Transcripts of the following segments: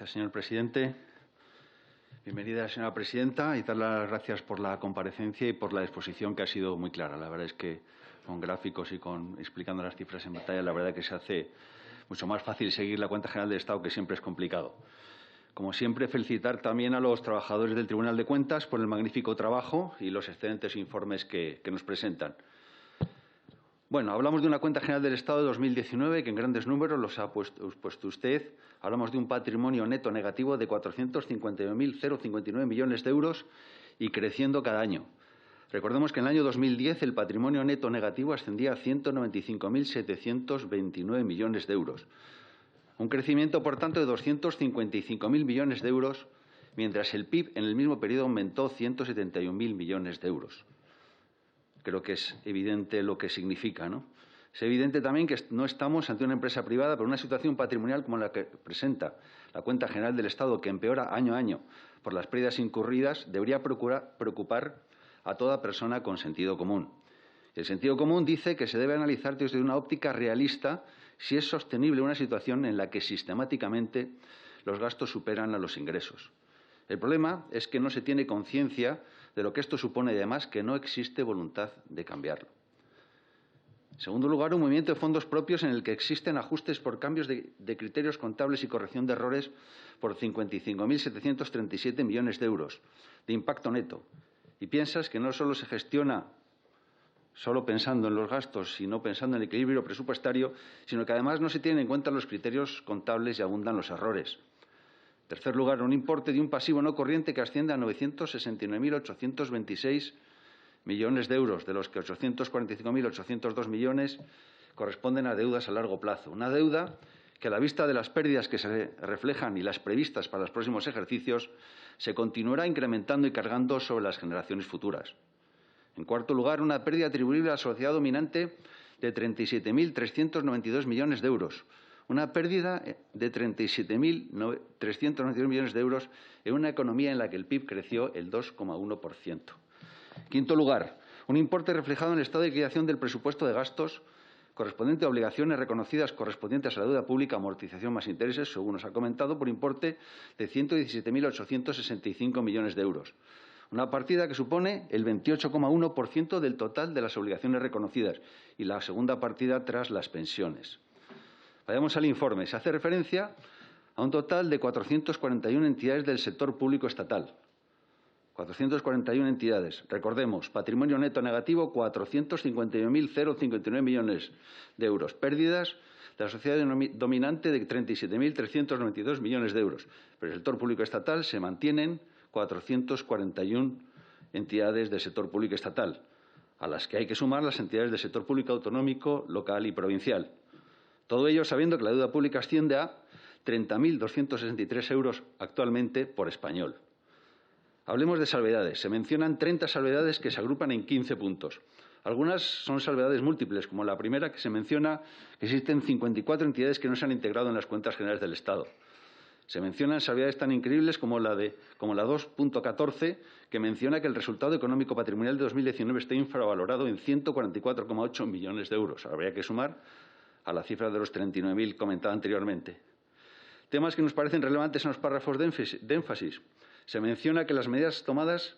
Gracias, señor presidente. Bienvenida, señora presidenta, y dar las gracias por la comparecencia y por la exposición, que ha sido muy clara. La verdad es que con gráficos y explicando las cifras en batalla, la verdad que se hace mucho más fácil seguir la cuenta general del Estado, que siempre es complicado. Como siempre, felicitar también a los trabajadores del Tribunal de Cuentas por el magnífico trabajo y los excelentes informes que nos presentan. Bueno, hablamos de una cuenta general del Estado de 2019 que en grandes números los ha puesto usted. Hablamos de un patrimonio neto negativo de 451.059 millones de euros y creciendo cada año. Recordemos que en el año 2010 el patrimonio neto negativo ascendía a 195.729 millones de euros. Un crecimiento, por tanto, de 255.000 millones de euros, mientras el PIB en el mismo periodo aumentó 171.000 millones de euros. Creo que es evidente lo que significa, ¿no? Es evidente también que no estamos ante una empresa privada, pero una situación patrimonial como la que presenta la cuenta general del Estado, que empeora año a año por las pérdidas incurridas, debería preocupar a toda persona con sentido común. El sentido común dice que se debe analizar desde una óptica realista si es sostenible una situación en la que sistemáticamente los gastos superan a los ingresos. El problema es que no se tiene conciencia de lo que esto supone y, además, que no existe voluntad de cambiarlo. En segundo lugar, un movimiento de fondos propios en el que existen ajustes por cambios de criterios contables y corrección de errores por 55.737 millones de euros de impacto neto. Y piensas que no solo se gestiona solo pensando en los gastos, sino pensando en el equilibrio presupuestario, sino que además no se tienen en cuenta los criterios contables y abundan los errores. En tercer lugar, un importe de un pasivo no corriente que asciende a 969.826 millones de euros, de los que 845.802 millones corresponden a deudas a largo plazo. Una deuda que, a la vista de las pérdidas que se reflejan y las previstas para los próximos ejercicios, se continuará incrementando y cargando sobre las generaciones futuras. En cuarto lugar, una pérdida atribuible a la sociedad dominante de 37.392 millones de euros. Una pérdida de 37.392 millones de euros en una economía en la que el PIB creció el 2,1%. Quinto lugar, un importe reflejado en el estado de liquidación del presupuesto de gastos correspondiente a obligaciones reconocidas correspondientes a la deuda pública, amortización más intereses, según nos ha comentado, por importe de 117.865 millones de euros. Una partida que supone el 28,1% del total de las obligaciones reconocidas y la segunda partida tras las pensiones. Vayamos al informe. Se hace referencia a un total de 441 entidades del sector público estatal. 441 entidades. Recordemos, patrimonio neto negativo, 451.059 millones de euros. Pérdidas de la sociedad dominante de 37.392 millones de euros. Pero el sector público estatal se mantienen 441 entidades del sector público estatal, a las que hay que sumar las entidades del sector público autonómico, local y provincial. Todo ello sabiendo que la deuda pública asciende a 30.263 euros actualmente por español. Hablemos de salvedades. Se mencionan 30 salvedades que se agrupan en 15 puntos. Algunas son salvedades múltiples, como la primera, que se menciona que existen 54 entidades que no se han integrado en las cuentas generales del Estado. Se mencionan salvedades tan increíbles como la 2.14, que menciona que el resultado económico patrimonial de 2019 está infravalorado en 144,8 millones de euros. Habría que sumar a la cifra de los 39.000 comentada anteriormente. Temas que nos parecen relevantes en los párrafos de énfasis. Se menciona que las medidas tomadas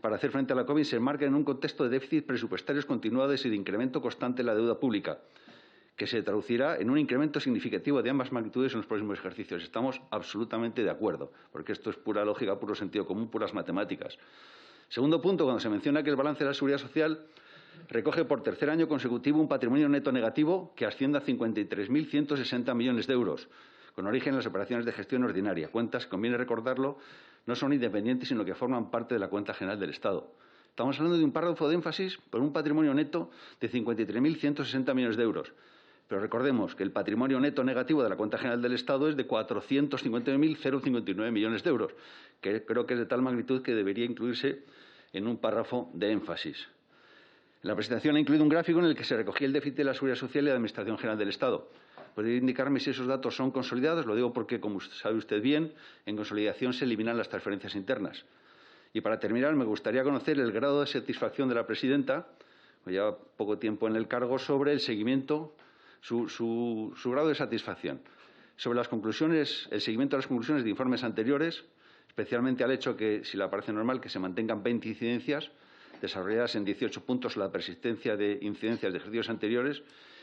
para hacer frente a la COVID se enmarcan en un contexto de déficit presupuestarios continuados y de incremento constante de la deuda pública, que se traducirá en un incremento significativo de ambas magnitudes en los próximos ejercicios. Estamos absolutamente de acuerdo, porque esto es pura lógica, puro sentido común, puras matemáticas. Segundo punto, cuando se menciona que el balance de la Seguridad Social recoge por tercer año consecutivo un patrimonio neto negativo que asciende a 53.160 millones de euros, con origen en las operaciones de gestión ordinaria. Cuentas, conviene recordarlo, no son independientes, sino que forman parte de la cuenta general del Estado. Estamos hablando de un párrafo de énfasis por un patrimonio neto de 53.160 millones de euros. Pero recordemos que el patrimonio neto negativo de la cuenta general del Estado es de 459.059 millones de euros, que creo que es de tal magnitud que debería incluirse en un párrafo de énfasis. En la presentación he incluido un gráfico en el que se recogía el déficit de la Seguridad Social y la Administración General del Estado. ¿Podría indicarme si esos datos son consolidados? Lo digo porque, como sabe usted bien, en consolidación se eliminan las transferencias internas. Y para terminar, me gustaría conocer el grado de satisfacción de la presidenta, que lleva poco tiempo en el cargo, sobre el seguimiento, su grado de satisfacción. Sobre las conclusiones, el seguimiento de las conclusiones de informes anteriores, especialmente al hecho que, si le parece normal, que se mantengan 20 incidencias desarrolladas en 18 puntos sobre la persistencia de incidencias de ejercicios anteriores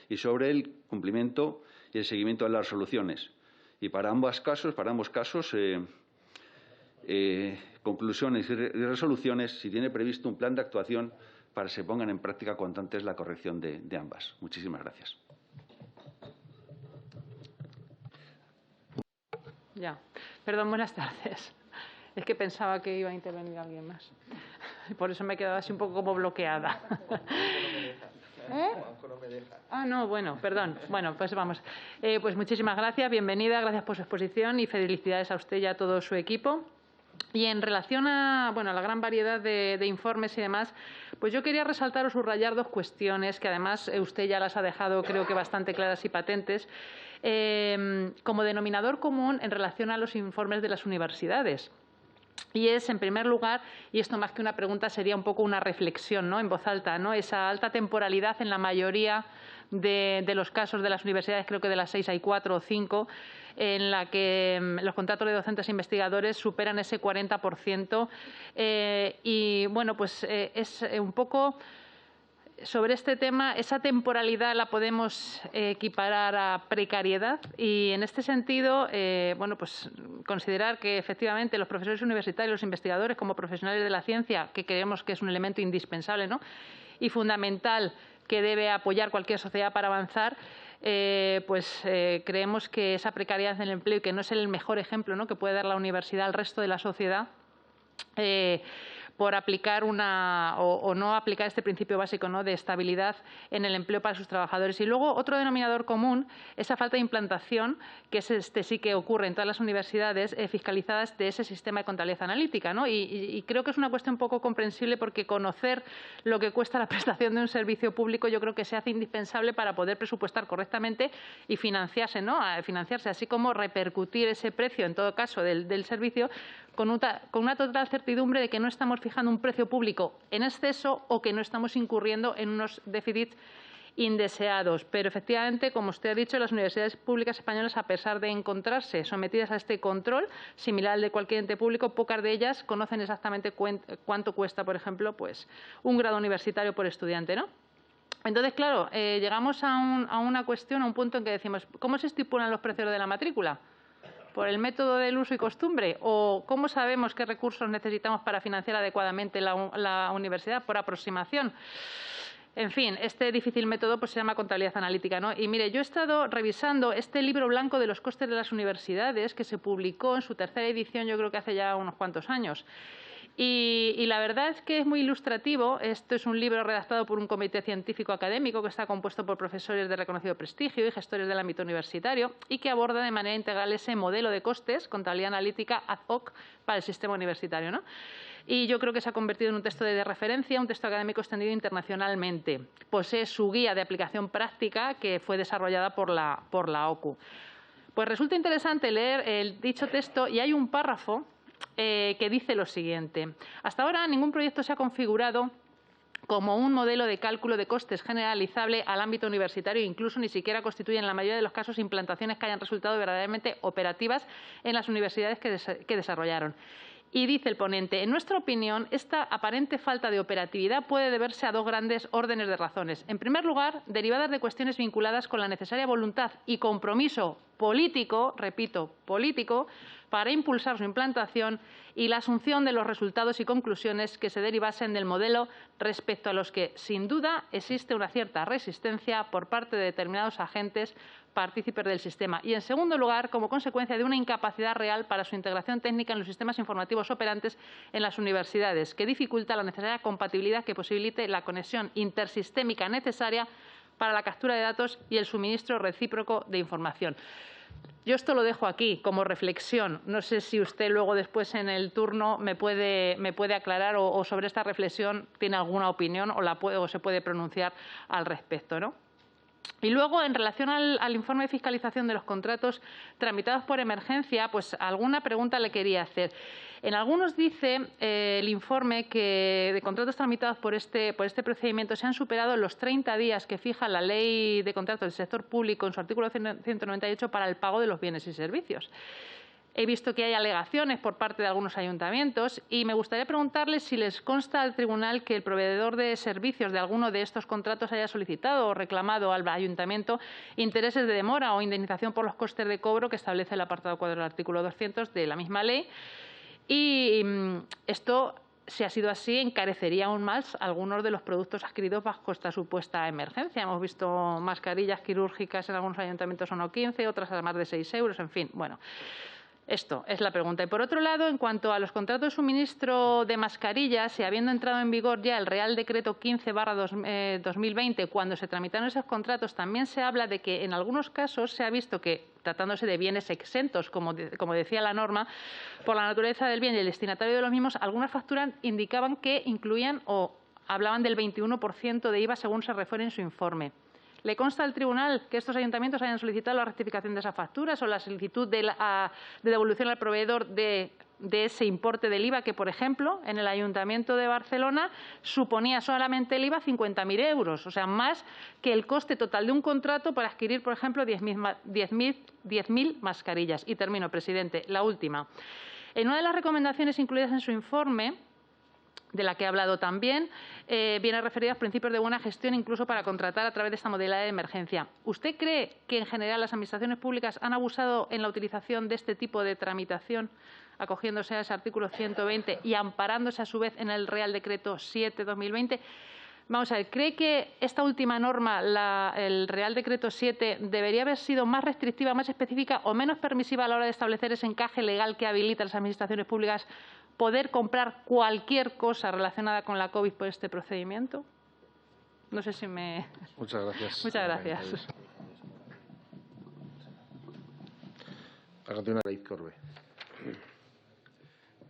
y sobre el cumplimiento y el seguimiento de las resoluciones. Y para ambos casos, conclusiones y resoluciones, si tiene previsto un plan de actuación para que se pongan en práctica cuanto antes la corrección de ambas. Muchísimas gracias. Ya. Perdón, buenas tardes. Es que pensaba que iba a intervenir alguien más. Por eso me he quedado así un poco como bloqueada. ¿Eh? Ah, no, bueno, perdón. Bueno, pues vamos. Pues muchísimas gracias, bienvenida, gracias por su exposición y felicidades a usted y a todo su equipo. Y en relación a, bueno, a la gran variedad de informes y demás, pues yo quería resaltar o subrayar dos cuestiones que además usted ya las ha dejado, creo que bastante claras y patentes, como denominador común en relación a los informes de las universidades. Y es, en primer lugar, y esto más que una pregunta sería un poco una reflexión, ¿no?, en voz alta, ¿no?, esa alta temporalidad en la mayoría de los casos de las universidades, creo que de las 6 hay 4 o 5, en la que los contratos de docentes e investigadores superan ese 40%. Y, bueno, pues es un poco sobre este tema, esa temporalidad la podemos equiparar a precariedad y, en este sentido, bueno, pues considerar que efectivamente los profesores universitarios, los investigadores como profesionales de la ciencia, que creemos que es un elemento indispensable, ¿no?, y fundamental que debe apoyar cualquier sociedad para avanzar, creemos que esa precariedad en el empleo y que no es el mejor ejemplo, ¿no?, que puede dar la universidad al resto de la sociedad, por aplicar o no aplicar este principio básico, ¿no?, de estabilidad en el empleo para sus trabajadores. Y luego, otro denominador común, esa falta de implantación, que es sí que ocurre en todas las universidades fiscalizadas de ese sistema de contabilidad analítica, ¿no? Y creo que es una cuestión poco comprensible, porque conocer lo que cuesta la prestación de un servicio público yo creo que se hace indispensable para poder presupuestar correctamente y financiarse, ¿no?, financiarse, así como repercutir ese precio, en todo caso, del servicio, con una total certidumbre de que no estamos fijando un precio público en exceso o que no estamos incurriendo en unos déficits indeseados. Pero, efectivamente, como usted ha dicho, las universidades públicas españolas, a pesar de encontrarse sometidas a este control similar al de cualquier ente público, pocas de ellas conocen exactamente cuánto cuesta, por ejemplo, pues un grado universitario por estudiante, ¿no? Entonces, claro, llegamos a una cuestión, a un punto en que decimos, ¿cómo se estipulan los precios de la matrícula? ¿Por el método del uso y costumbre? ¿O cómo sabemos qué recursos necesitamos para financiar adecuadamente la universidad? ¿Por aproximación? En fin, este difícil método pues se llama contabilidad analítica, ¿no? Y mire, yo he estado revisando este libro blanco de los costes de las universidades, que se publicó en su tercera edición, yo creo que hace ya unos cuantos años. Y la verdad es que es muy ilustrativo. Esto es un libro redactado por un comité científico académico que está compuesto por profesores de reconocido prestigio y gestores del ámbito universitario, y que aborda de manera integral ese modelo de costes, contabilidad analítica ad hoc para el sistema universitario, ¿no? Y yo creo que se ha convertido en un texto de referencia, un texto académico extendido internacionalmente. Posee su guía de aplicación práctica, que fue desarrollada por la OCU. Pues resulta interesante leer el dicho texto, y hay un párrafo que dice lo siguiente: hasta ahora ningún proyecto se ha configurado como un modelo de cálculo de costes generalizable al ámbito universitario, incluso ni siquiera constituye en la mayoría de los casos implantaciones que hayan resultado verdaderamente operativas en las universidades que desarrollaron. Y dice el ponente, en nuestra opinión, esta aparente falta de operatividad puede deberse a dos grandes órdenes de razones. En primer lugar, derivadas de cuestiones vinculadas con la necesaria voluntad y compromiso político, repito, político, para impulsar su implantación y la asunción de los resultados y conclusiones que se derivasen del modelo, respecto a los que, sin duda, existe una cierta resistencia por parte de determinados agentes partícipes del sistema. Y, en segundo lugar, como consecuencia de una incapacidad real para su integración técnica en los sistemas informativos operantes en las universidades, que dificulta la necesaria compatibilidad que posibilite la conexión intersistémica necesaria para la captura de datos y el suministro recíproco de información. Yo esto lo dejo aquí como reflexión. No sé si usted luego, después, en el turno, me puede aclarar o sobre esta reflexión tiene alguna opinión o se puede pronunciar al respecto, ¿no? Y luego, en relación al informe de fiscalización de los contratos tramitados por emergencia, pues alguna pregunta le quería hacer. En algunos dice el informe que de contratos tramitados por este procedimiento se han superado los 30 días que fija la Ley de Contratos del Sector Público en su artículo 198 para el pago de los bienes y servicios. He visto que hay alegaciones por parte de algunos ayuntamientos y me gustaría preguntarles si les consta al tribunal que el proveedor de servicios de alguno de estos contratos haya solicitado o reclamado al ayuntamiento intereses de demora o indemnización por los costes de cobro que establece el apartado 4 del artículo 200 de la misma ley. Y esto, si ha sido así, encarecería aún más algunos de los productos adquiridos bajo esta supuesta emergencia. Hemos visto mascarillas quirúrgicas en algunos ayuntamientos a 1,15, otras a más de 6 euros, en fin, bueno. Esto es la pregunta. Y por otro lado, en cuanto a los contratos de suministro de mascarillas, y habiendo entrado en vigor ya el Real Decreto 15/2020, cuando se tramitaron esos contratos, también se habla de que en algunos casos se ha visto que, tratándose de bienes exentos, como decía la norma, por la naturaleza del bien y el destinatario de los mismos, algunas facturas indicaban que incluían o hablaban del 21% de IVA según se refiere en su informe. ¿Le consta al tribunal que estos ayuntamientos hayan solicitado la rectificación de esas facturas o la solicitud de devolución al proveedor de ese importe del IVA que, por ejemplo, en el Ayuntamiento de Barcelona suponía solamente el IVA 50.000 euros, o sea, más que el coste total de un contrato para adquirir, por ejemplo, 10.000 mascarillas? Y termino, presidente, la última. En una de las recomendaciones incluidas en su informe, de la que he hablado también, viene referido a los principios de buena gestión, incluso para contratar a través de esta modalidad de emergencia. ¿Usted cree que, en general, las administraciones públicas han abusado en la utilización de este tipo de tramitación, acogiéndose a ese artículo 120 y amparándose, a su vez, en el Real Decreto 7/2020? Vamos a ver, ¿cree que esta última norma, el Real Decreto 7, debería haber sido más restrictiva, más específica o menos permisiva a la hora de establecer ese encaje legal que habilita a las administraciones públicas poder comprar cualquier cosa relacionada con la COVID por este procedimiento? No sé si me... Muchas gracias. Muchas gracias. A continuación, David Corbe.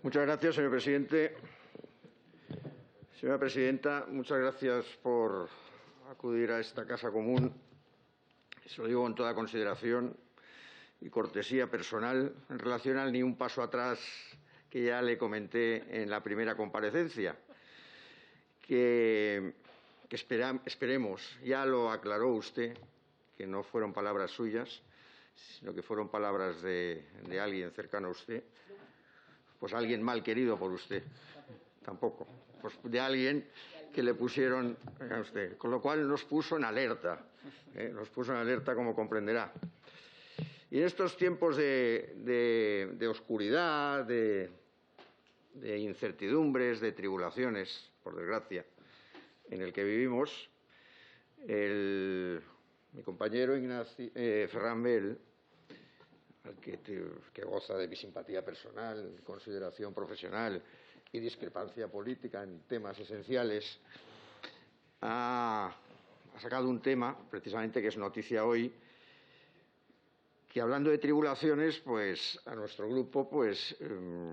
Muchas gracias, señor presidente. Señora presidenta, muchas gracias por acudir a esta casa común. Se lo digo con toda consideración y cortesía personal en relación al ni un paso atrás que ya le comenté en la primera comparecencia, que esperemos, ya lo aclaró usted, que no fueron palabras suyas, sino que fueron palabras de alguien cercano a usted, pues alguien mal querido por usted, tampoco, pues de alguien que le pusieron a usted, con lo cual nos puso en alerta, como comprenderá. Y en estos tiempos de oscuridad, de incertidumbres, de tribulaciones, por desgracia, en el que vivimos, mi compañero Ferran Bel, que goza de mi simpatía personal, consideración profesional y discrepancia política en temas esenciales, ha sacado un tema, precisamente, que es noticia hoy, que, hablando de tribulaciones, pues a nuestro grupo pues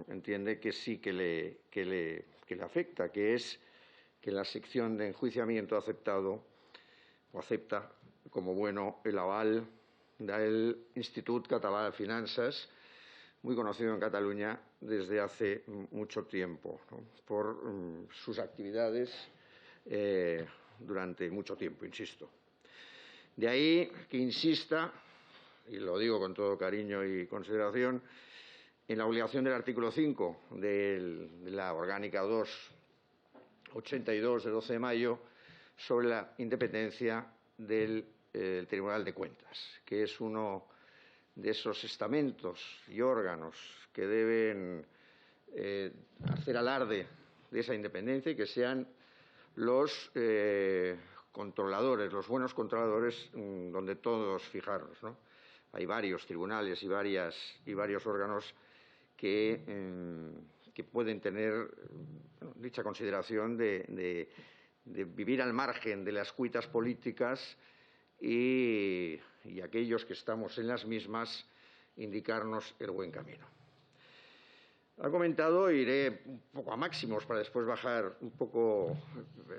entiende que sí que le afecta, que es que la sección de enjuiciamiento acepta como bueno el aval del Institut Català de Finances, muy conocido en Cataluña desde hace mucho tiempo, ¿no?, por sus actividades durante mucho tiempo, insisto. De ahí que insista, y lo digo con todo cariño y consideración, en la obligación del artículo 5 de la Orgánica 282 de 12 de mayo sobre la independencia del Tribunal de Cuentas, que es uno de esos estamentos y órganos que deben hacer alarde de esa independencia y que sean los controladores, los buenos controladores donde todos fijarnos, ¿no? Hay varios tribunales y varios órganos que pueden tener dicha consideración de vivir al margen de las cuitas políticas y aquellos que estamos en las mismas indicarnos el buen camino. Ha comentado, iré un poco a máximos para después bajar un poco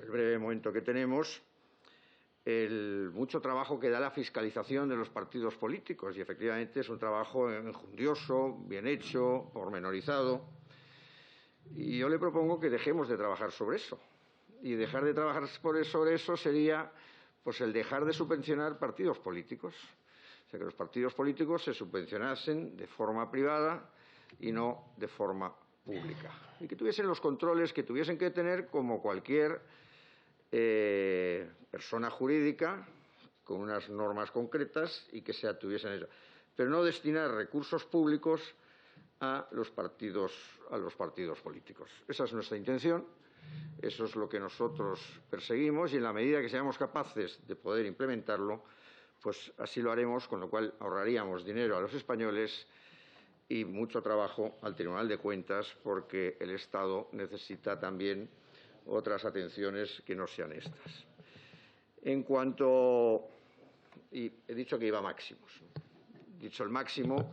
el breve momento que tenemos, el mucho trabajo que da la fiscalización de los partidos políticos, y efectivamente es un trabajo enjundioso, bien hecho, pormenorizado. Y yo le propongo que dejemos de trabajar sobre eso. Y dejar de trabajar sobre eso sería pues el dejar de subvencionar partidos políticos. O sea, que los partidos políticos se subvencionasen de forma privada y no de forma pública. Y que tuviesen los controles que tuviesen que tener como cualquier persona jurídica con unas normas concretas y que se tuviesen eso. Pero no destinar recursos públicos a los partidos políticos. Esa es nuestra intención, eso es lo que nosotros perseguimos y en la medida que seamos capaces de poder implementarlo, pues así lo haremos, con lo cual ahorraríamos dinero a los españoles y mucho trabajo al Tribunal de Cuentas, porque el Estado necesita también otras atenciones que no sean estas. En cuanto... y he dicho que iba a máximos. Dicho el máximo,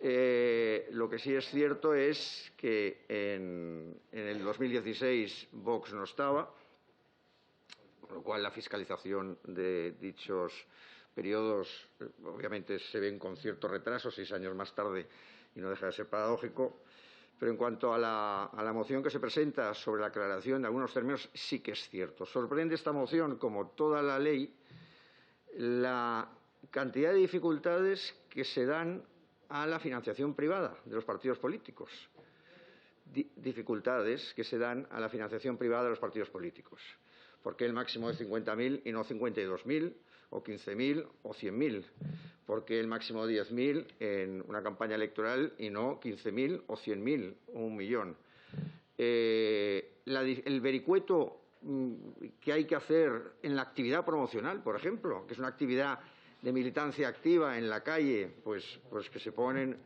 lo que sí es cierto es que en el 2016 Vox no estaba, con lo cual la fiscalización de dichos periodos obviamente se ven con cierto retraso, 6 años más tarde, y no deja de ser paradójico. Pero en cuanto a la moción que se presenta sobre la aclaración de algunos términos, sí que es cierto. Sorprende esta moción, como toda la ley, la cantidad de dificultades que se dan a la financiación privada de los partidos políticos. Dificultades que se dan a la financiación privada de los partidos políticos. ¿Por qué el máximo de 50.000 y no 52.000 o 15.000 o 100.000? ¿Por qué el máximo de 10.000 en una campaña electoral y no 15.000 o 100.000 o 1 millón? El vericueto que hay que hacer en la actividad promocional, por ejemplo, que es una actividad de militancia activa en la calle, pues que se ponen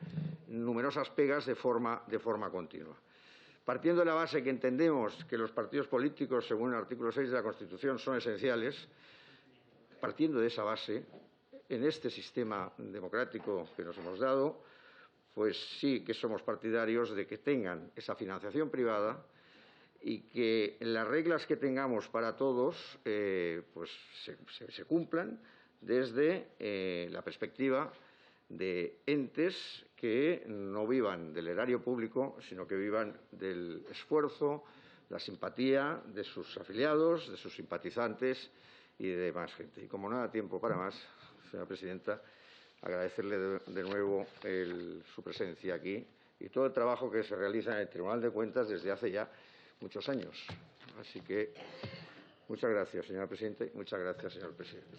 numerosas pegas de forma continua. Partiendo de la base que entendemos que los partidos políticos, según el artículo 6 de la Constitución, son esenciales, partiendo de esa base, en este sistema democrático que nos hemos dado, pues sí que somos partidarios de que tengan esa financiación privada y que las reglas que tengamos para todos pues se cumplan desde la perspectiva de entes que no vivan del erario público, sino que vivan del esfuerzo, la simpatía de sus afiliados, de sus simpatizantes y de demás gente. Y como no da tiempo para más, señora presidenta, agradecerle de nuevo su presencia aquí y todo el trabajo que se realiza en el Tribunal de Cuentas desde hace ya muchos años. Así que muchas gracias, señora presidenta, y muchas gracias, señor presidente.